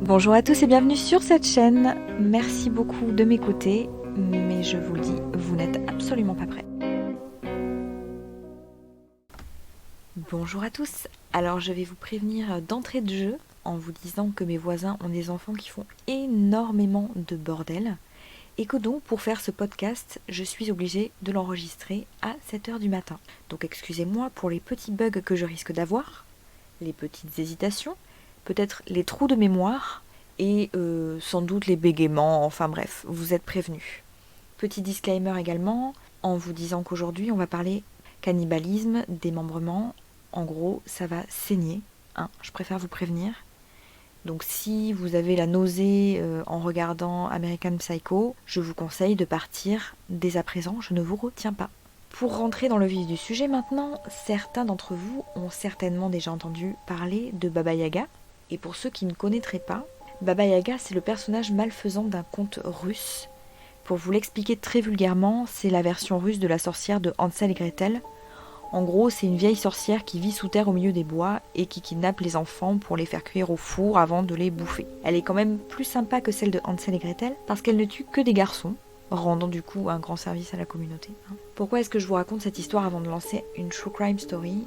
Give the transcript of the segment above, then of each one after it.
Bonjour à tous et bienvenue sur cette chaîne. Merci beaucoup de m'écouter, mais je vous le dis, vous n'êtes absolument pas prêts. Bonjour à tous. Alors je vais vous prévenir d'entrée de jeu en vous disant que mes voisins ont des enfants qui font énormément de bordel et que donc pour faire ce podcast, je suis obligée de l'enregistrer à 7h du matin. Donc excusez-moi pour les petits bugs que je risque d'avoir, les petites hésitations, peut-être les trous de mémoire et sans doute les bégaiements, enfin bref, vous êtes prévenus. Petit disclaimer également, en vous disant qu'aujourd'hui on va parler cannibalisme, démembrement, en gros ça va saigner, hein, je préfère vous prévenir. Donc si vous avez la nausée en regardant American Psycho, je vous conseille de partir dès à présent, je ne vous retiens pas. Pour rentrer dans le vif du sujet maintenant, certains d'entre vous ont certainement déjà entendu parler de Baba Yaga. Et pour ceux qui ne connaîtraient pas, Baba Yaga c'est le personnage malfaisant d'un conte russe. Pour vous l'expliquer très vulgairement, c'est la version russe de la sorcière de Hansel et Gretel. En gros, c'est une vieille sorcière qui vit sous terre au milieu des bois et qui kidnappe les enfants pour les faire cuire au four avant de les bouffer. Elle est quand même plus sympa que celle de Hansel et Gretel parce qu'elle ne tue que des garçons, rendant du coup un grand service à la communauté. Pourquoi est-ce que je vous raconte cette histoire avant de lancer une true crime story ?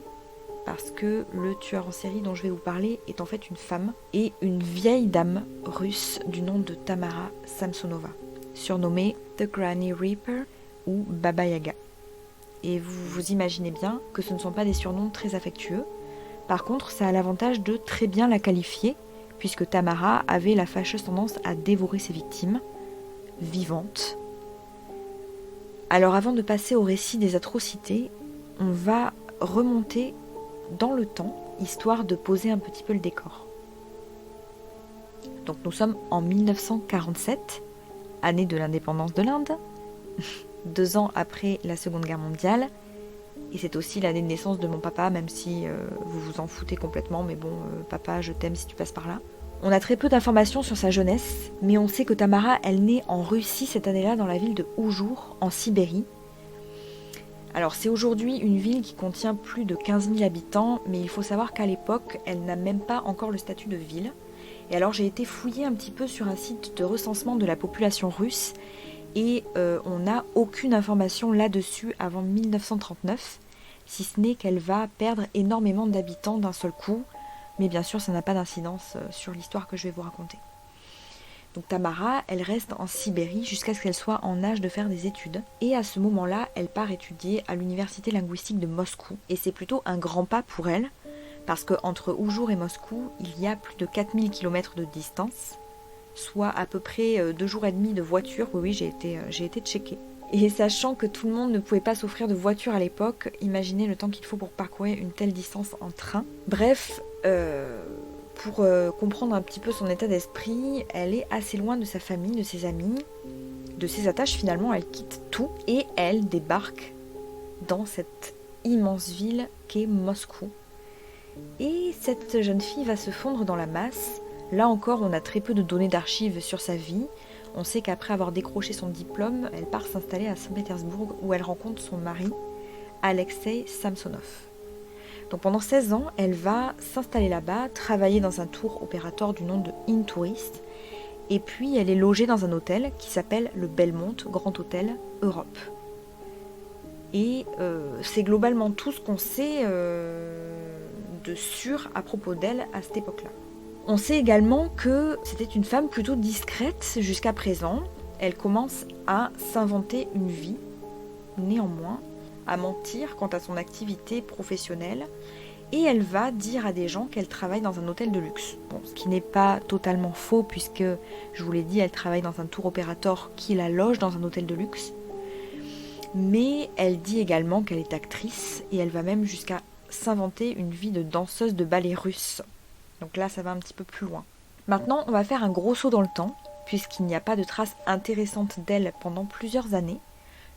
Parce que le tueur en série dont je vais vous parler est en fait une femme et une vieille dame russe du nom de Tamara Samsonova, surnommée The Granny Reaper ou Baba Yaga. Et vous vous imaginez bien que ce ne sont pas des surnoms très affectueux. Par contre, ça a l'avantage de très bien la qualifier, puisque Tamara avait la fâcheuse tendance à dévorer ses victimes, vivantes. Alors avant de passer au récit des atrocités, on va remonter dans le temps, histoire de poser un petit peu le décor. Donc nous sommes en 1947, année de l'indépendance de l'Inde, 2 ans après la Seconde Guerre mondiale, et c'est aussi l'année de naissance de mon papa, même si vous vous en foutez complètement, mais bon, papa, je t'aime si tu passes par là. On a très peu d'informations sur sa jeunesse, mais on sait que Tamara, elle naît en Russie cette année-là, dans la ville de Oujur, en Sibérie. Alors c'est aujourd'hui une ville qui contient plus de 15 000 habitants, mais il faut savoir qu'à l'époque, elle n'a même pas encore le statut de ville. Et alors j'ai été fouiller un petit peu sur un site de recensement de la population russe, et on n'a aucune information là-dessus avant 1939, si ce n'est qu'elle va perdre énormément d'habitants d'un seul coup, mais bien sûr ça n'a pas d'incidence sur l'histoire que je vais vous raconter. Donc Tamara, elle reste en Sibérie jusqu'à ce qu'elle soit en âge de faire des études. Et à ce moment-là, elle part étudier à l'université linguistique de Moscou. Et c'est plutôt un grand pas pour elle, parce qu'entre Oujur et Moscou, il y a plus de 4000 km de distance, soit à peu près 2 jours et demi de voiture. Oui, j'ai été checker. Et sachant que tout le monde ne pouvait pas s'offrir de voiture à l'époque, imaginez le temps qu'il faut pour parcourir une telle distance en train. Bref, pour comprendre un petit peu son état d'esprit, elle est assez loin de sa famille, de ses amis, de ses attaches finalement, elle quitte tout et elle débarque dans cette immense ville qu'est Moscou. Et cette jeune fille va se fondre dans la masse. Là encore, on a très peu de données d'archives sur sa vie. On sait qu'après avoir décroché son diplôme, elle part s'installer à Saint-Pétersbourg où elle rencontre son mari, Alexei Samsonov. Donc pendant 16 ans, elle va s'installer là-bas, travailler dans un tour opérateur du nom de Intourist, et puis elle est logée dans un hôtel qui s'appelle le Belmont Grand Hôtel Europe. Et c'est globalement tout ce qu'on sait de sûr à propos d'elle à cette époque-là. On sait également que c'était une femme plutôt discrète jusqu'à présent. Elle commence à s'inventer une vie, néanmoins, à mentir quant à son activité professionnelle, et elle va dire à des gens qu'elle travaille dans un hôtel de luxe. Bon, ce qui n'est pas totalement faux puisque, je vous l'ai dit, elle travaille dans un tour opérateur qui la loge dans un hôtel de luxe. Mais elle dit également qu'elle est actrice et elle va même jusqu'à s'inventer une vie de danseuse de ballet russe. Donc là, ça va un petit peu plus loin. Maintenant, on va faire un gros saut dans le temps, puisqu'il n'y a pas de traces intéressantes d'elle pendant plusieurs années,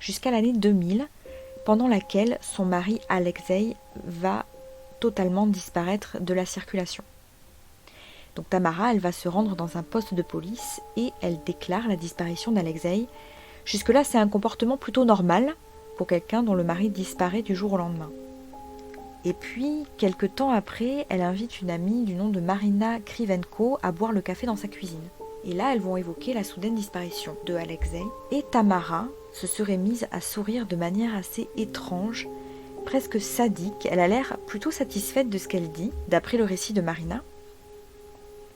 jusqu'à l'année 2000, pendant laquelle son mari Alexei va totalement disparaître de la circulation. Donc Tamara, elle va se rendre dans un poste de police et elle déclare la disparition d'Alexei. Jusque-là, c'est un comportement plutôt normal pour quelqu'un dont le mari disparaît du jour au lendemain. Et puis, quelque temps après, elle invite une amie du nom de Marina Krivenko à boire le café dans sa cuisine. Et là, elles vont évoquer la soudaine disparition de Alexei. Et Tamara se serait mise à sourire de manière assez étrange, presque sadique. Elle a l'air plutôt satisfaite de ce qu'elle dit, d'après le récit de Marina.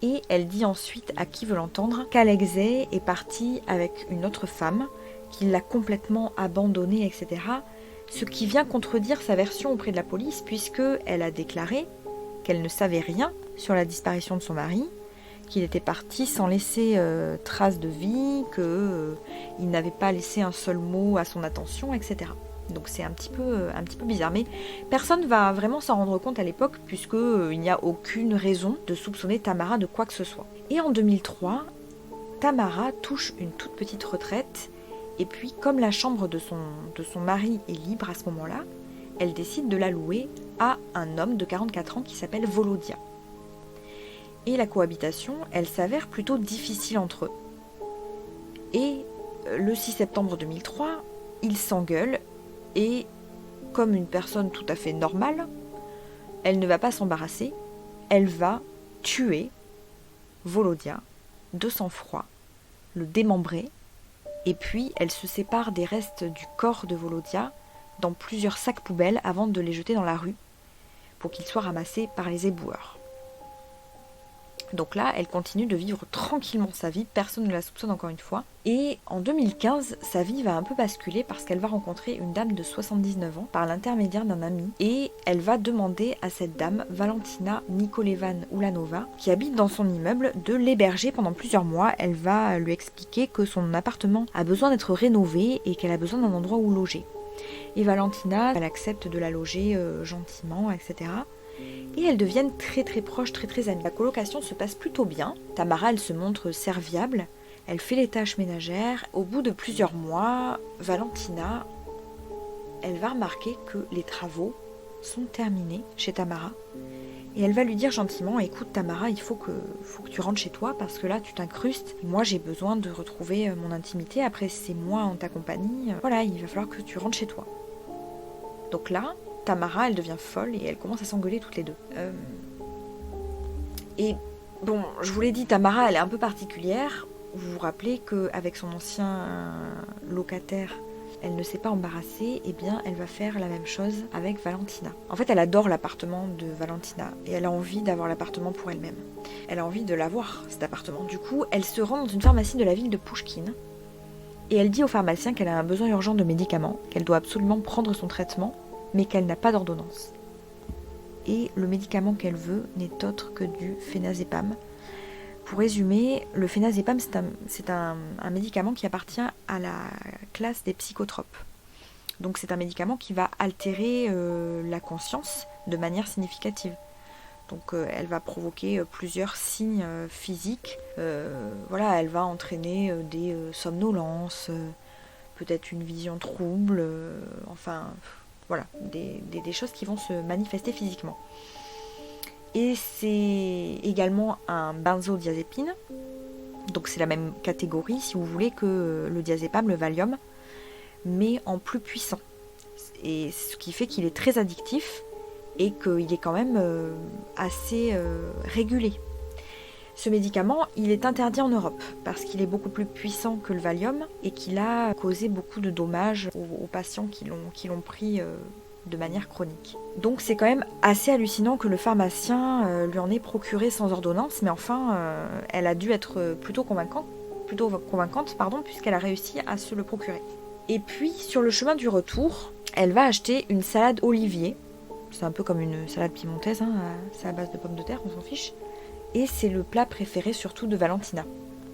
Et elle dit ensuite à qui veut l'entendre qu'Alexei est parti avec une autre femme, qu'il l'a complètement abandonnée, etc. Ce qui vient contredire sa version auprès de la police, puisqu'elle a déclaré qu'elle ne savait rien sur la disparition de son mari, qu'il était parti sans laisser trace de vie, qu'il n'avait pas laissé un seul mot à son attention, etc. Donc c'est un petit peu bizarre. Mais personne ne va vraiment s'en rendre compte à l'époque, puisqu'il n'y a aucune raison de soupçonner Tamara de quoi que ce soit. Et en 2003, Tamara touche une toute petite retraite. Et puis, comme la chambre de son mari est libre à ce moment-là, elle décide de la louer à un homme de 44 ans qui s'appelle Volodia. Et la cohabitation, elle s'avère plutôt difficile entre eux. Et le 6 septembre 2003, ils s'engueulent et, comme une personne tout à fait normale, elle ne va pas s'embarrasser, elle va tuer Volodia de sang-froid, le démembrer. Et puis, elle se sépare des restes du corps de Volodia dans plusieurs sacs poubelles avant de les jeter dans la rue pour qu'ils soient ramassés par les éboueurs. Donc là, elle continue de vivre tranquillement sa vie, personne ne la soupçonne encore une fois. Et en 2015, sa vie va un peu basculer parce qu'elle va rencontrer une dame de 79 ans par l'intermédiaire d'un ami. Et elle va demander à cette dame, Valentina Nikolevan Ulanova, qui habite dans son immeuble, de l'héberger pendant plusieurs mois. Elle va lui expliquer que son appartement a besoin d'être rénové et qu'elle a besoin d'un endroit où loger. Et Valentina, elle accepte de la loger gentiment, etc. Et elles deviennent très très proches, très très amies. La colocation se passe plutôt bien. Tamara, elle se montre serviable, elle fait les tâches ménagères. Au bout de plusieurs mois, Valentina, elle va remarquer que les travaux sont terminés chez Tamara. Et elle va lui dire gentiment, écoute Tamara, il faut que tu rentres chez toi parce que là tu t'incrustes. Moi j'ai besoin de retrouver mon intimité après ces mois en ta compagnie. Voilà, il va falloir que tu rentres chez toi. Donc là, Tamara, elle devient folle et elle commence à s'engueuler toutes les deux. Et bon, je vous l'ai dit, Tamara, elle est un peu particulière. Vous vous rappelez qu'avec son ancien locataire, elle ne s'est pas embarrassée, et bien elle va faire la même chose avec Valentina. En fait, elle adore l'appartement de Valentina et elle a envie d'avoir l'appartement pour elle-même. Elle a envie de l'avoir, cet appartement. Du coup, elle se rend dans une pharmacie de la ville de Pouchkine et elle dit au pharmacien qu'elle a un besoin urgent de médicaments, qu'elle doit absolument prendre son traitement, mais qu'elle n'a pas d'ordonnance. Et le médicament qu'elle veut n'est autre que du phénazépam. Pour résumer, le phénazépam, c'est un médicament qui appartient à la classe des psychotropes. Donc c'est un médicament qui va altérer la conscience de manière significative. Donc elle va provoquer plusieurs signes physiques. Voilà, elle va entraîner des somnolences, peut-être une vision trouble, enfin voilà, des choses qui vont se manifester physiquement. Et c'est également un benzodiazépine, donc c'est la même catégorie si vous voulez que le diazépam, le Valium, mais en plus puissant. Et ce qui fait qu'il est très addictif et qu'il est quand même assez régulé. Ce médicament, il est interdit en Europe parce qu'il est beaucoup plus puissant que le Valium et qu'il a causé beaucoup de dommages aux patients qui l'ont pris de manière chronique. Donc c'est quand même assez hallucinant que le pharmacien lui en ait procuré sans ordonnance, mais enfin, elle a dû être plutôt convaincante, puisqu'elle a réussi à se le procurer. Et puis, sur le chemin du retour, elle va acheter une salade olivier. C'est un peu comme une salade piémontaise, hein, c'est à base de pommes de terre, on s'en fiche. Et c'est le plat préféré surtout de Valentina.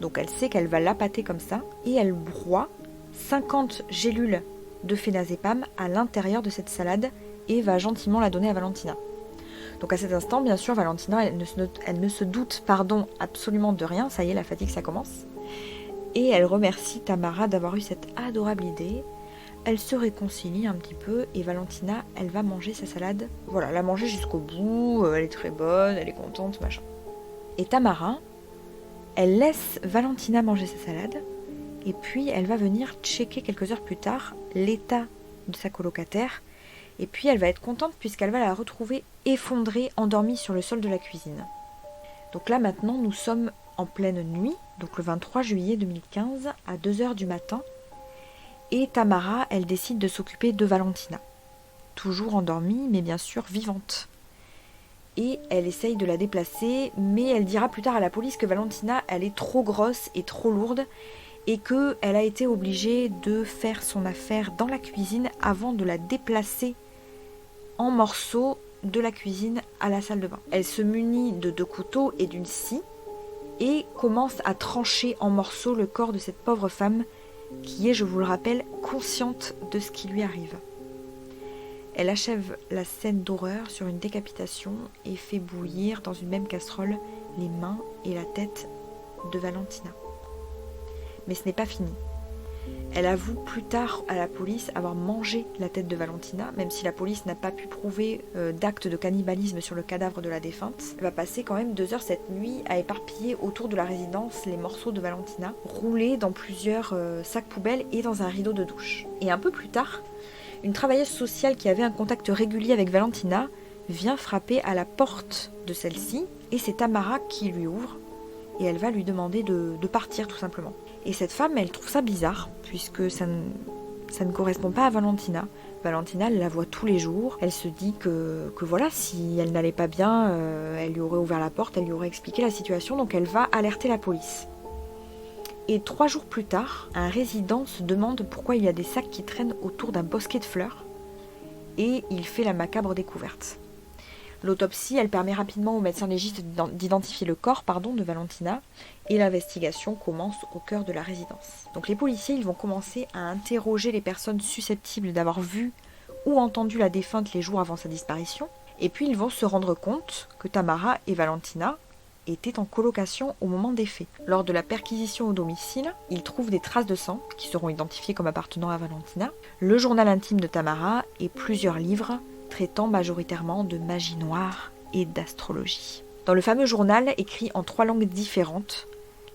Donc elle sait qu'elle va l'appâter comme ça, et elle broie 50 gélules de phénazépam à l'intérieur de cette salade et va gentiment la donner à Valentina. Donc à cet instant, bien sûr, Valentina, elle ne se doute absolument de rien. Ça y est, la fatigue, ça commence. Et elle remercie Tamara d'avoir eu cette adorable idée. Elle se réconcilie un petit peu et Valentina, elle va manger sa salade. Voilà, la manger jusqu'au bout, elle est très bonne, elle est contente, machin. Et Tamara, elle laisse Valentina manger sa salade et puis elle va venir checker quelques heures plus tard l'état de sa colocataire Et puis elle va être contente puisqu'elle va la retrouver effondrée, endormie sur le sol de la cuisine. Donc là maintenant nous sommes en pleine nuit, donc le 23 juillet 2015 à 2h du matin. Et Tamara, elle décide de s'occuper de Valentina. Toujours endormie, mais bien sûr vivante. Et elle essaye de la déplacer, mais elle dira plus tard à la police que Valentina, elle est trop grosse et trop lourde, et qu'elle a été obligée de faire son affaire dans la cuisine avant de la déplacer en morceaux de la cuisine à la salle de bain. Elle se munit de 2 couteaux et d'une scie, et commence à trancher en morceaux le corps de cette pauvre femme, qui est, je vous le rappelle, consciente de ce qui lui arrive. Elle achève la scène d'horreur sur une décapitation et fait bouillir dans une même casserole les mains et la tête de Valentina. Mais ce n'est pas fini. Elle avoue plus tard à la police avoir mangé la tête de Valentina, même si la police n'a pas pu prouver d'acte de cannibalisme sur le cadavre de la défunte. Elle va passer quand même 2 heures cette nuit à éparpiller autour de la résidence les morceaux de Valentina, roulés dans plusieurs sacs poubelles et dans un rideau de douche. Et un peu plus tard, une travailleuse sociale qui avait un contact régulier avec Valentina vient frapper à la porte de celle-ci, et c'est Tamara qui lui ouvre, et elle va lui demander de partir tout simplement. Et cette femme, elle trouve ça bizarre, puisque ça ne correspond pas à Valentina. Valentina, elle la voit tous les jours. Elle se dit que voilà, si elle n'allait pas bien, elle lui aurait ouvert la porte, elle lui aurait expliqué la situation, donc elle va alerter la police. Et 3 jours plus tard, un résident se demande pourquoi il y a des sacs qui traînent autour d'un bosquet de fleurs, et il fait la macabre découverte. L'autopsie, elle permet rapidement au médecin légiste d'identifier le corps de Valentina, et l'investigation commence au cœur de la résidence. Donc les policiers, ils vont commencer à interroger les personnes susceptibles d'avoir vu ou entendu la défunte les jours avant sa disparition, et puis ils vont se rendre compte que Tamara et Valentina étaient en colocation au moment des faits. Lors de la perquisition au domicile, ils trouvent des traces de sang qui seront identifiées comme appartenant à Valentina, le journal intime de Tamara et plusieurs livres traitant majoritairement de magie noire et d'astrologie. Dans le fameux journal, écrit en 3 langues différentes,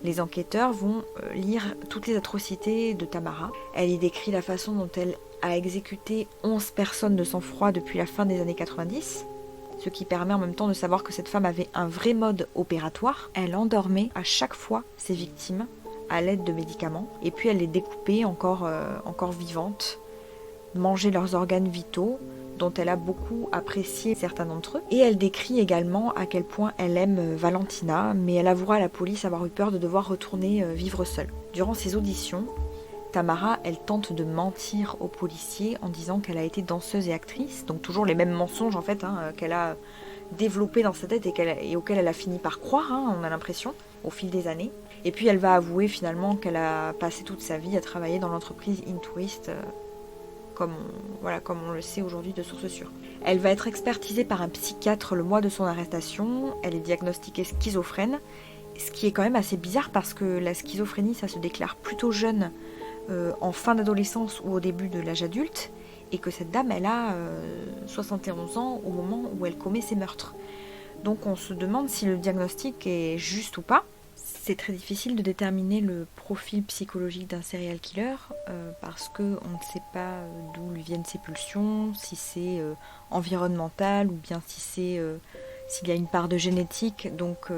les enquêteurs vont lire toutes les atrocités de Tamara. Elle y décrit la façon dont elle a exécuté 11 personnes de sang-froid depuis la fin des années 90, ce qui permet en même temps de savoir que cette femme avait un vrai mode opératoire. Elle endormait à chaque fois ses victimes à l'aide de médicaments, et puis elle les découpait encore vivantes, mangeait leurs organes vitaux, dont elle a beaucoup apprécié certains d'entre eux. Et elle décrit également à quel point elle aime Valentina, mais elle avouera à la police avoir eu peur de devoir retourner vivre seule. Durant ses auditions, Tamara, elle tente de mentir aux policiers en disant qu'elle a été danseuse et actrice, donc toujours les mêmes mensonges en fait qu'elle a développés dans sa tête et auxquels elle a fini par croire, on a l'impression, au fil des années. Et puis elle va avouer finalement qu'elle a passé toute sa vie à travailler dans l'entreprise Intourist, comme on le sait aujourd'hui de sources sûres. Elle va être expertisée par un psychiatre le mois de son arrestation. Elle est diagnostiquée schizophrène, ce qui est quand même assez bizarre parce que la schizophrénie, ça se déclare plutôt jeune, en fin d'adolescence ou au début de l'âge adulte, et que cette dame, elle a 71 ans au moment où elle commet ses meurtres. Donc on se demande si le diagnostic est juste ou pas. C'est très difficile de déterminer le profil psychologique d'un serial killer parce qu'on ne sait pas d'où lui viennent ses pulsions, si c'est environnemental ou bien si c'est s'il y a une part de génétique. Donc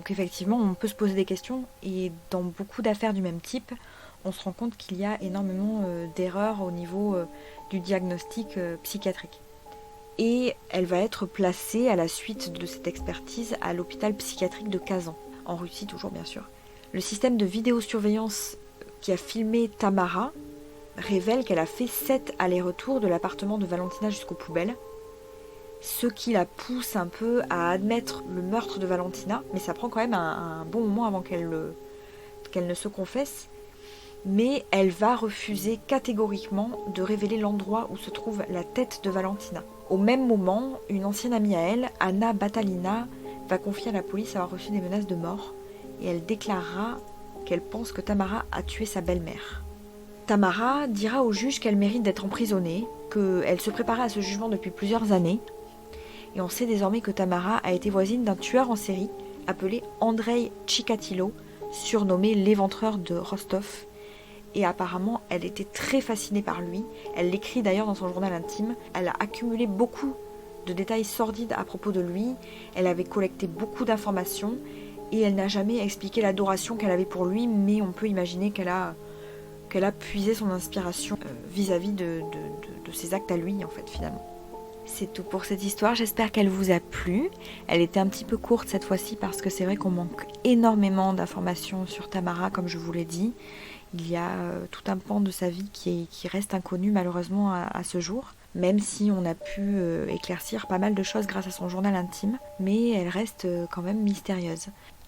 effectivement, on peut se poser des questions, et dans beaucoup d'affaires du même type, on se rend compte qu'il y a énormément d'erreurs au niveau du diagnostic psychiatrique. Et elle va être placée à la suite de cette expertise à l'hôpital psychiatrique de Kazan, en Russie toujours bien sûr. Le système de vidéosurveillance qui a filmé Tamara révèle qu'elle a fait 7 allers-retours de l'appartement de Valentina jusqu'aux poubelles, ce qui la pousse un peu à admettre le meurtre de Valentina, mais ça prend quand même un bon moment avant qu'elle ne se confesse. Mais elle va refuser catégoriquement de révéler l'endroit où se trouve la tête de Valentina. Au même moment, une ancienne amie à elle, Anna Batalina, va confier à la police avoir reçu des menaces de mort, et elle déclarera qu'elle pense que Tamara a tué sa belle-mère. Tamara dira au juge qu'elle mérite d'être emprisonnée, qu'elle se préparait à ce jugement depuis plusieurs années, et on sait désormais que Tamara a été voisine d'un tueur en série appelé Andrei Chikatilo, surnommé l'éventreur de Rostov, et apparemment elle était très fascinée par lui. Elle l'écrit d'ailleurs dans son journal intime. Elle a accumulé beaucoup de détails sordides à propos de lui. Elle avait collecté beaucoup d'informations et elle n'a jamais expliqué l'adoration qu'elle avait pour lui, mais on peut imaginer qu'elle a puisé son inspiration vis-à-vis de ses actes à lui en fait finalement. C'est tout pour cette histoire, j'espère qu'elle vous a plu. Elle était un petit peu courte cette fois-ci parce que c'est vrai qu'on manque énormément d'informations sur Tamara, comme je vous l'ai dit. Il y a tout un pan de sa vie qui reste inconnu malheureusement à ce jour, même si on a pu éclaircir pas mal de choses grâce à son journal intime, mais elle reste quand même mystérieuse.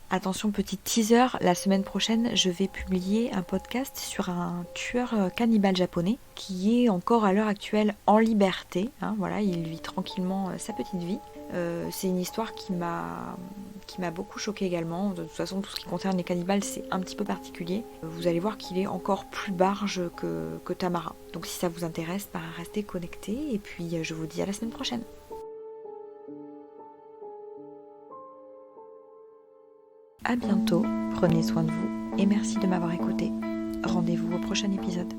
Attention, petit teaser, la semaine prochaine, je vais publier un podcast sur un tueur cannibale japonais qui est encore à l'heure actuelle en liberté. Voilà, il vit tranquillement sa petite vie. C'est une histoire qui m'a beaucoup choquée également. De toute façon, tout ce qui concerne les cannibales, c'est un petit peu particulier. Vous allez voir qu'il est encore plus barge que Tamara. Donc si ça vous intéresse, restez connectés. Et puis je vous dis à la semaine prochaine. À bientôt, prenez soin de vous et merci de m'avoir écouté. Rendez-vous au prochain épisode.